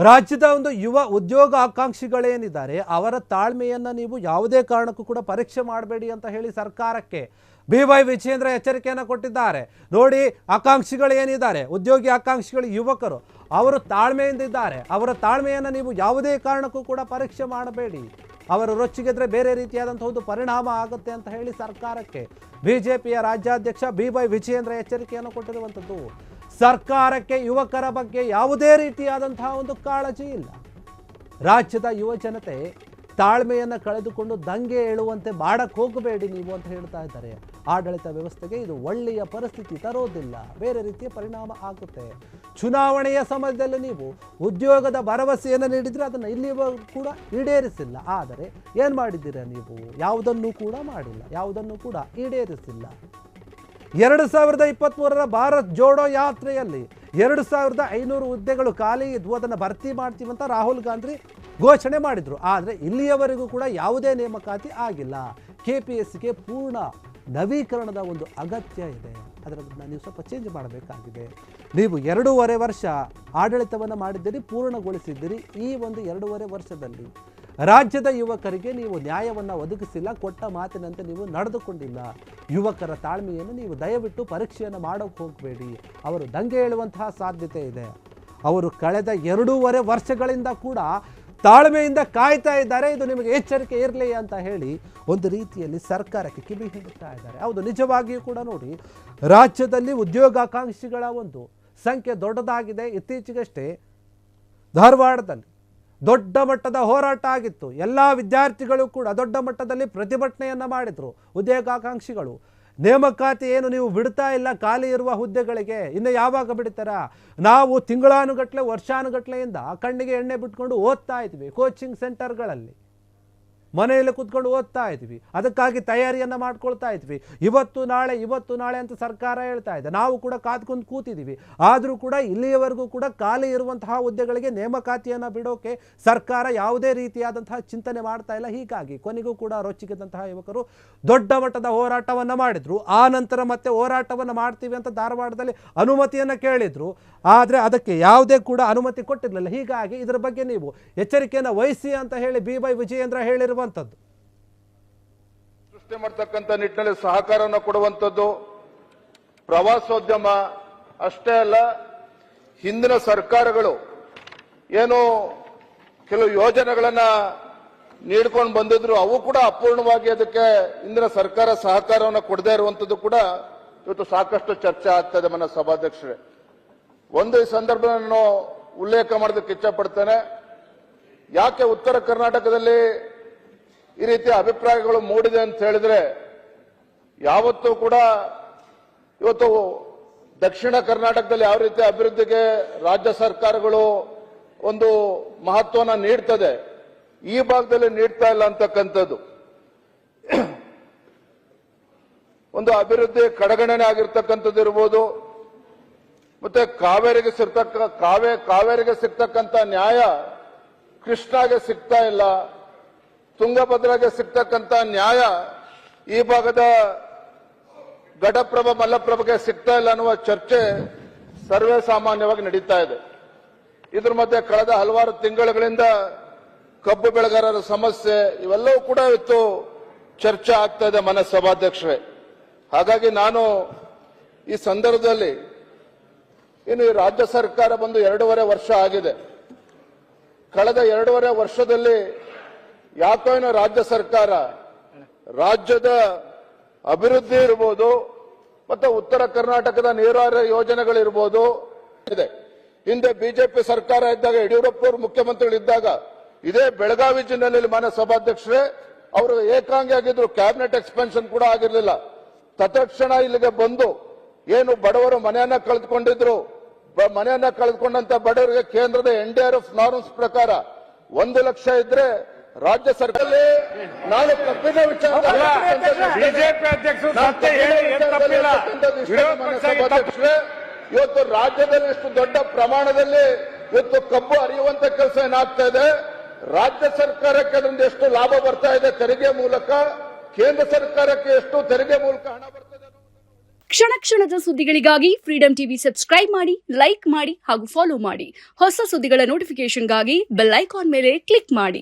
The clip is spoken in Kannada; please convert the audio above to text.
ರಾಜ್ಯದ ಒಂದು ಯುವ ಉದ್ಯೋಗ ಆಕಾಂಕ್ಷಿಗಳೇನಿದ್ದಾರೆ ಅವರ ತಾಳ್ಮೆಯನ್ನು ನೀವು ಯಾವುದೇ ಕಾರಣಕ್ಕೂ ಕೂಡ ಪರೀಕ್ಷೆ ಮಾಡಬೇಡಿ ಅಂತ ಹೇಳಿ ಸರ್ಕಾರಕ್ಕೆ BY ವಿಜೇಂದ್ರ ಎಚ್ಚರಿಕೆಯನ್ನು ಕೊಟ್ಟಿದ್ದಾರೆ. ನೋಡಿ, ಆಕಾಂಕ್ಷಿಗಳು ಏನಿದ್ದಾರೆ, ಉದ್ಯೋಗಿ ಆಕಾಂಕ್ಷಿಗಳು ಯುವಕರು, ಅವರು ತಾಳ್ಮೆಯಿಂದ ಇದ್ದಾರೆ. ಅವರ ತಾಳ್ಮೆಯನ್ನು ನೀವು ಯಾವುದೇ ಕಾರಣಕ್ಕೂ ಕೂಡ ಪರೀಕ್ಷೆ ಮಾಡಬೇಡಿ. ಅವರು ರೊಚ್ಚಿಗೆದ್ರೆ ಬೇರೆ ರೀತಿಯಾದಂಥ ಒಂದು ಪರಿಣಾಮ ಆಗುತ್ತೆ ಅಂತ ಹೇಳಿ ಸರ್ಕಾರಕ್ಕೆ ಬಿಜೆಪಿಯ ರಾಜ್ಯಾಧ್ಯಕ್ಷ BY ವಿಜೇಂದ್ರ ಎಚ್ಚರಿಕೆಯನ್ನು ಕೊಟ್ಟಿರುವಂಥದ್ದು. ಸರ್ಕಾರಕ್ಕೆ ಯುವಕರ ಬಗ್ಗೆ ಯಾವುದೇ ರೀತಿಯಾದಂತಹ ಒಂದು ಕಾಳಜಿ ಇಲ್ಲ. ರಾಜ್ಯದ ಯುವ ಜನತೆ ತಾಳ್ಮೆಯನ್ನು ಕಳೆದುಕೊಂಡು ದಂಗೆ ಏಳುವಂತೆ ಮಾಡಕ್ಕೆ ಹೋಗಬೇಡಿ ನೀವು ಅಂತ ಹೇಳ್ತಾ ಇದ್ದಾರೆ. ಆಡಳಿತ ವ್ಯವಸ್ಥೆಗೆ ಇದು ಒಳ್ಳೆಯ ಪರಿಸ್ಥಿತಿ ತರೋದಿಲ್ಲ, ಬೇರೆ ರೀತಿಯ ಪರಿಣಾಮ ಆಗುತ್ತೆ. ಚುನಾವಣೆಯ ಸಮಯದಲ್ಲಿ ನೀವು ಉದ್ಯೋಗದ ಭರವಸೆಯನ್ನು ನೀಡಿದರೆ ಅದನ್ನು ಇಲ್ಲಿವರೆಗೂ ಕೂಡ ಈಡೇರಿಸಿಲ್ಲ. ಆದರೆ ಏನು ಮಾಡಿದ್ದೀರಾ ನೀವು? ಯಾವುದನ್ನು ಕೂಡ ಮಾಡಿಲ್ಲ, ಯಾವುದನ್ನು ಕೂಡ ಈಡೇರಿಸಿಲ್ಲ. 2023ರ ಭಾರತ್ ಜೋಡೋ ಯಾತ್ರೆಯಲ್ಲಿ 2500 ಹುದ್ದೆಗಳು ಖಾಲಿ ಇದ್ವು, ಅದನ್ನು ಭರ್ತಿ ಮಾಡ್ತೀವಂತ ರಾಹುಲ್ ಗಾಂಧಿ ಘೋಷಣೆ ಮಾಡಿದರು. ಆದರೆ ಇಲ್ಲಿಯವರೆಗೂ ಕೂಡ ಯಾವುದೇ ನೇಮಕಾತಿ ಆಗಿಲ್ಲ. KPSCಗೆ ಪೂರ್ಣ ನವೀಕರಣದ ಒಂದು ಅಗತ್ಯ ಇದೆ. ಅದನ್ನು ನೀವು ಸ್ವಲ್ಪ ಚೇಂಜ್ ಮಾಡಬೇಕಾಗಿದೆ. ನೀವು 2.5 ವರ್ಷ ಆಡಳಿತವನ್ನು ಮಾಡಿದ್ದೀರಿ, ಪೂರ್ಣಗೊಳಿಸಿದ್ದೀರಿ. ಈ ಒಂದು 2.5 ವರ್ಷದಲ್ಲಿ ರಾಜ್ಯದ ಯುವಕರಿಗೆ ನೀವು ನ್ಯಾಯವನ್ನು ಒದಗಿಸಿಲ್ಲ, ಕೊಟ್ಟ ಮಾತಿನಂತೆ ನೀವು ನಡೆದುಕೊಂಡಿಲ್ಲ. ಯುವಕರ ತಾಳ್ಮೆಯನ್ನು ನೀವು ದಯವಿಟ್ಟು ಪರೀಕ್ಷೆಯನ್ನು ಮಾಡೋಕ್ಕೆ ಹೋಗಬೇಡಿ. ಅವರು ದಂಗೆ ಏಳುವಂತಹ ಸಾಧ್ಯತೆ ಇದೆ. ಅವರು ಕಳೆದ 2.5 ವರ್ಷಗಳಿಂದ ಕೂಡ ತಾಳ್ಮೆಯಿಂದ ಕಾಯ್ತಾ ಇದ್ದಾರೆ. ಇದು ನಿಮಗೆ ಎಚ್ಚರಿಕೆ ಇರಲಿ ಅಂತ ಹೇಳಿ ಒಂದು ರೀತಿಯಲ್ಲಿ ಸರ್ಕಾರಕ್ಕೆ ಕಿವಿ ಹಿಡುತ್ತಾ ಇದ್ದಾರೆ. ಹೌದು, ನಿಜವಾಗಿಯೂ ಕೂಡ ನೋಡಿ, ರಾಜ್ಯದಲ್ಲಿ ಉದ್ಯೋಗಾಕಾಂಕ್ಷಿಗಳ ಒಂದು ಸಂಖ್ಯೆ ದೊಡ್ಡದಾಗಿದೆ. ಇತ್ತೀಚೆಗಷ್ಟೇ ಧಾರವಾಡದಲ್ಲಿ ದೊಡ್ಡ ಮಟ್ಟದ ಹೋರಾಟ ಆಗಿತ್ತು. ಎಲ್ಲ ವಿದ್ಯಾರ್ಥಿಗಳು ಕೂಡ ದೊಡ್ಡ ಮಟ್ಟದಲ್ಲಿ ಪ್ರತಿಭಟನೆಯನ್ನು ಮಾಡಿದರು. ಉದ್ಯೋಗಾಕಾಂಕ್ಷಿಗಳು ನೇಮಕಾತಿ ಏನು ನೀವು ಬಿಡ್ತಾ ಇಲ್ಲ, ಖಾಲಿ ಇರುವ ಹುದ್ದೆಗಳಿಗೆ ಇನ್ನು ಯಾವಾಗ ಬಿಡ್ತಾರಾ? ನಾವು ತಿಂಗಳಾನುಗಟ್ಟಲೆ ವರ್ಷಾನುಗಟ್ಟಲೆಯಿಂದ ಕಣ್ಣಿಗೆ ಎಣ್ಣೆ ಬಿಟ್ಕೊಂಡು ಓದ್ತಾ ಇದ್ವಿ. ಕೋಚಿಂಗ್ ಸೆಂಟರ್ಗಳಲ್ಲಿ ಮನೆಯಲ್ಲಿ ಕೂತ್ಕೊಂಡು ಓದ್ತಾ ಇದ್ವಿ. ಅದಕ್ಕಾಗಿ ತಯಾರಿಯನ್ನು ಮಾಡ್ಕೊಳ್ತಾ ಇದ್ವಿ. ಇವತ್ತು ನಾಳೆ ಅಂತ ಸರ್ಕಾರ ಹೇಳ್ತಾ ಇದೆ. ನಾವು ಕೂಡ ಕಾದ್ಕೊಂಡು ಕೂತಿದ್ದೀವಿ. ಆದರೂ ಕೂಡ ಇಲ್ಲಿಯವರೆಗೂ ಕೂಡ ಖಾಲಿ ಇರುವಂತಹ ಹುದ್ದೆಗಳಿಗೆ ನೇಮಕಾತಿಯನ್ನು ಬಿಡೋಕೆ ಸರ್ಕಾರ ಯಾವುದೇ ರೀತಿಯಾದಂತಹ ಚಿಂತನೆ ಮಾಡ್ತಾ ಇಲ್ಲ. ಹೀಗಾಗಿ ಕೊನೆಗೂ ಕೂಡ ರೊಚ್ಚಿಗೆದಂತಹ ಯುವಕರು ದೊಡ್ಡ ಮಟ್ಟದ ಹೋರಾಟವನ್ನು ಮಾಡಿದರು. ಆ ನಂತರ ಮತ್ತೆ ಹೋರಾಟವನ್ನು ಮಾಡ್ತೀವಿ ಅಂತ ಧಾರವಾಡದಲ್ಲಿ ಅನುಮತಿಯನ್ನು ಕೇಳಿದರು. ಆದರೆ ಅದಕ್ಕೆ ಯಾವುದೇ ಕೂಡ ಅನುಮತಿ ಕೊಟ್ಟಿರಲಿಲ್ಲ. ಹೀಗಾಗಿ ಇದರ ಬಗ್ಗೆ ನೀವು ಎಚ್ಚರಿಕೆಯನ್ನು ವಹಿಸಿ ಅಂತ ಹೇಳಿ BY ವಿಜೇಂದ್ರ ಹೇಳಿರುವಂಥದ್ದು. ಸೃಷ್ಟಿ ಮಾಡತಕ್ಕಂಥ ನಿಟ್ಟಿನಲ್ಲಿ ಸಹಕಾರವನ್ನು ಕೊಡುವಂಥದ್ದು ಪ್ರವಾಸೋದ್ಯಮ ಅಷ್ಟೇ ಅಲ್ಲ, ಹಿಂದಿನ ಸರ್ಕಾರಗಳು ಏನು ಕೆಲವು ಯೋಜನೆಗಳನ್ನ ನೀಡ್ಕೊಂಡು ಬಂದಿದ್ರು, ಅವು ಕೂಡ ಅಪೂರ್ಣವಾಗಿ ಅದಕ್ಕೆ ಹಿಂದಿನ ಸರ್ಕಾರ ಸಹಕಾರವನ್ನು ಕೊಡದೇ ಇರುವಂಥದ್ದು ಕೂಡ ಇವತ್ತು ಸಾಕಷ್ಟು ಚರ್ಚೆ ಆಗ್ತದೆ. ಮನ ಸಭಾಧ್ಯಕ್ಷರೇ, ಒಂದು ಈ ಸಂದರ್ಭ ನಾನು ಉಲ್ಲೇಖ ಮಾಡೋದಕ್ಕೆ ಇಚ್ಛಪಡ್ತೇನೆ. ಯಾಕೆ ಉತ್ತರ ಕರ್ನಾಟಕದಲ್ಲಿ ಈ ರೀತಿಯ ಅಭಿಪ್ರಾಯಗಳು ಮೂಡಿದೆ ಅಂತ ಹೇಳಿದ್ರೆ, ಯಾವತ್ತೂ ಕೂಡ ಇವತ್ತು ದಕ್ಷಿಣ ಕರ್ನಾಟಕದಲ್ಲಿ ಯಾವ ರೀತಿ ಅಭಿವೃದ್ಧಿಗೆ ರಾಜ್ಯ ಸರ್ಕಾರಗಳು ಒಂದು ಮಹತ್ವನ ನೀಡ್ತದೆ, ಈ ಭಾಗದಲ್ಲಿ ನೀಡ್ತಾ ಇಲ್ಲ ಅಂತಕ್ಕಂಥದ್ದು ಒಂದು ಅಭಿವೃದ್ಧಿ ಕಡೆಗಣನೆ ಆಗಿರ್ತಕ್ಕಂಥದ್ದು ಇರ್ಬೋದು. ಮತ್ತೆ ಕಾವೇರಿಗೆ ಸಿಗ್ತಕ್ಕಂಥ ನ್ಯಾಯ ಕೃಷ್ಣಾಗೆ ಸಿಗ್ತಾ ಇಲ್ಲ, ತುಂಗಭದ್ರಾಗೆ ಸಿಗ್ತಕ್ಕಂಥ ನ್ಯಾಯ ಈ ಭಾಗದ ಘಟಪ್ರಭಾ ಮಲ್ಲಪ್ರಭೆಗೆ ಸಿಗ್ತಾ ಇಲ್ಲ ಅನ್ನುವ ಚರ್ಚೆ ಸರ್ವೇ ಸಾಮಾನ್ಯವಾಗಿ ನಡೀತಾ ಇದೆ. ಇದ್ರ ಮಧ್ಯೆ ಕಳೆದ ಹಲವಾರು ತಿಂಗಳುಗಳಿಂದ ಕಬ್ಬು ಬೆಳೆಗಾರರ ಸಮಸ್ಯೆ ಇವೆಲ್ಲವೂ ಕೂಡ ಇವತ್ತು ಚರ್ಚೆ ಆಗ್ತಾ ಇದೆ ಮನೆ ಸಭಾಧ್ಯಕ್ಷರೇ. ಹಾಗಾಗಿ ನಾನು ಈ ಸಂದರ್ಭದಲ್ಲಿ ಇನ್ನು ಈ ರಾಜ್ಯ ಸರ್ಕಾರ ಬಂದು 2.5 ವರ್ಷ ಆಗಿದೆ. ಕಳೆದ 2.5 ವರ್ಷದಲ್ಲಿ ಯಾಕೋ ಏನೋ ರಾಜ್ಯ ಸರ್ಕಾರ ರಾಜ್ಯದ ಅಭಿವೃದ್ಧಿ ಇರ್ಬೋದು, ಮತ್ತೆ ಉತ್ತರ ಕರ್ನಾಟಕದ ನೀರಾವರಿ ಯೋಜನೆಗಳಿರ್ಬೋದು ಇದೆ. ಹಿಂದೆ ಬಿಜೆಪಿ ಸರ್ಕಾರ ಇದ್ದಾಗ, ಯಡಿಯೂರಪ್ಪ ಅವರು ಮುಖ್ಯಮಂತ್ರಿಗಳಿದ್ದಾಗ ಇದೇ ಬೆಳಗಾವಿ ಜಿಲ್ಲೆಯಲ್ಲಿ ಮಾನ್ಯ ಸಭಾಧ್ಯಕ್ಷರೇ ಅವರು ಏಕಾಂಗಿ ಆಗಿದ್ರು. ಕ್ಯಾಬಿನೆಟ್ ಎಕ್ಸ್ಪೆನ್ಷನ್ ಕೂಡ ಆಗಿರಲಿಲ್ಲ. ತತ್ಕ್ಷಣ ಇಲ್ಲಿಗೆ ಬಂದು ಏನು ಬಡವರು ಮನೆಯನ್ನ ಕಳೆದುಕೊಂಡಿದ್ರು, ಮನೆಯನ್ನ ಕಳೆದುಕೊಂಡಂತ ಬಡವರಿಗೆ ಕೇಂದ್ರದ NDRF ನಾರ್ಮ್ಸ್ ಪ್ರಕಾರ 1 ಲಕ್ಷ ಇದ್ರೆ ರಾಜ್ಯ ಸರ್ಕಾರದಲ್ಲಿ ನಾನು ತಪ್ಪಿನ ವಿಚಾರ ಇವತ್ತು ರಾಜ್ಯದಲ್ಲಿ ಇಷ್ಟು ದೊಡ್ಡ ಪ್ರಮಾಣದಲ್ಲಿ ಇವತ್ತು ಕಬ್ಬು ಹರಿಯುವಂತ ಕೆಲಸ ಏನಾಗ್ತಾ ಇದೆ, ರಾಜ್ಯ ಸರ್ಕಾರಕ್ಕೆ ಅದರಿಂದ ಎಷ್ಟು ಲಾಭ ಬರ್ತಾ ಇದೆ ತೆರಿಗೆ ಮೂಲಕ, ಕೇಂದ್ರ ಸರ್ಕಾರಕ್ಕೆ ಎಷ್ಟು ತೆರಿಗೆ ಮೂಲಕ ಹಣ ಬರ್ತಾ ಇದೆ. ಕ್ಷಣ ಕ್ಷಣದ ಸುದ್ದಿಗಳಿಗಾಗಿ ಫ್ರೀಡಂ ಟಿವಿ ಸಬ್ಸ್ಕ್ರೈಬ್ ಮಾಡಿ, ಲೈಕ್ ಮಾಡಿ ಹಾಗೂ ಫಾಲೋ ಮಾಡಿ. ಹೊಸ ಸುದ್ದಿಗಳ ನೋಟಿಫಿಕೇಶನ್ಗಾಗಿ ಬೆಲ್ ಐಕಾನ್ ಮೇಲೆ ಕ್ಲಿಕ್ ಮಾಡಿ.